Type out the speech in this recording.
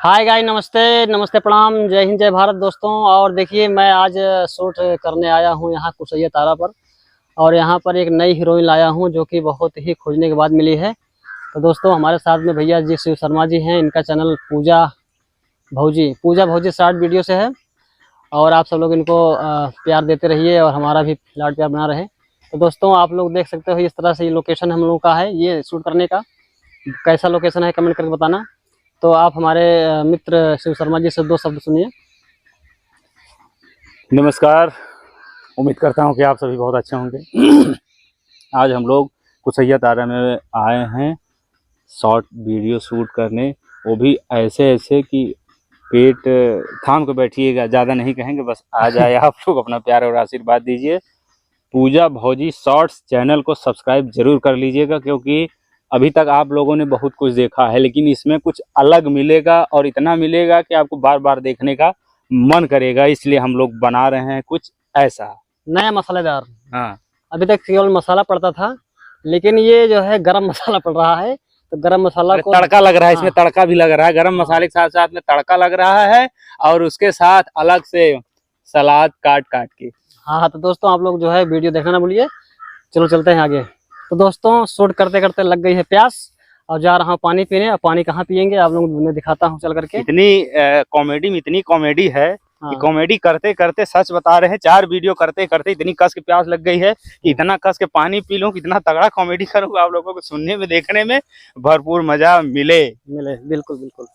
Hi guys, नमस्ते नमस्ते, प्रणाम, जय हिंद, जय भारत दोस्तों। और देखिए, मैं आज शूट करने आया हूँ यहाँ कुसैया तारा पर। और यहाँ पर एक नई हीरोइन लाया हूँ जो कि बहुत ही खोजने के बाद मिली है। तो दोस्तों, हमारे साथ में भैया जी शिव शर्मा जी हैं। इनका चैनल पूजा भौजी शॉर्ट वीडियो से है। और आप सब लोग इनको प्यार देते रहिए और हमारा भी लाड प्यार बना रहे। तो दोस्तों, आप लोग देख सकते हो इस तरह से ये लोकेशन हम लोगों का है, ये शूट करने का। कैसा लोकेशन है कमेंट करके बताना। तो आप हमारे मित्र शिव शर्मा जी से दो शब्द सुनिए। नमस्कार। उम्मीद करता हूँ कि आप सभी बहुत अच्छे होंगे। आज हम लोग कुसैया तारा में आए हैं शॉर्ट वीडियो शूट करने, वो भी ऐसे कि पेट थाम के बैठिएगा, ज़्यादा नहीं कहेंगे, बस आ जाए आप लोग, अपना प्यार और आशीर्वाद दीजिए। पूजा भौजी शॉर्ट्स चैनल को सब्सक्राइब जरूर कर लीजिएगा, क्योंकि अभी तक आप लोगों ने बहुत कुछ देखा है, लेकिन इसमें कुछ अलग मिलेगा और इतना मिलेगा कि आपको बार बार देखने का मन करेगा। इसलिए हम लोग बना रहे हैं कुछ ऐसा नया मसालेदार। हाँ, अभी तक केवल मसाला पड़ता था, लेकिन ये जो है गरम मसाला पड़ रहा है। तो गरम मसाला को तड़का लग रहा है। हाँ, इसमें तड़का भी लग रहा है, गरम मसाले के साथ साथ में तड़का लग रहा है, और उसके साथ अलग से सलाद काट काट के। हाँ, तो दोस्तों, आप लोग जो है वीडियो देखना ना भूलिए। चलो चलते हैं आगे। तो दोस्तों, शूट करते करते लग गई है प्यास और जा रहा हूँ पानी पीने। और पानी कहाँ पियेंगे आप लोग, मैं दिखाता हूँ चल करके। इतनी कॉमेडी में इतनी कॉमेडी है कि हाँ, कॉमेडी करते करते, सच बता रहे हैं, 4 वीडियो करते करते इतनी कस के प्यास लग गई है कि इतना कस के पानी पी लूं, कितना तगड़ा कॉमेडी करूँ, आप लोगों को सुनने में देखने में भरपूर मजा मिले। मिले, बिल्कुल बिल्कुल।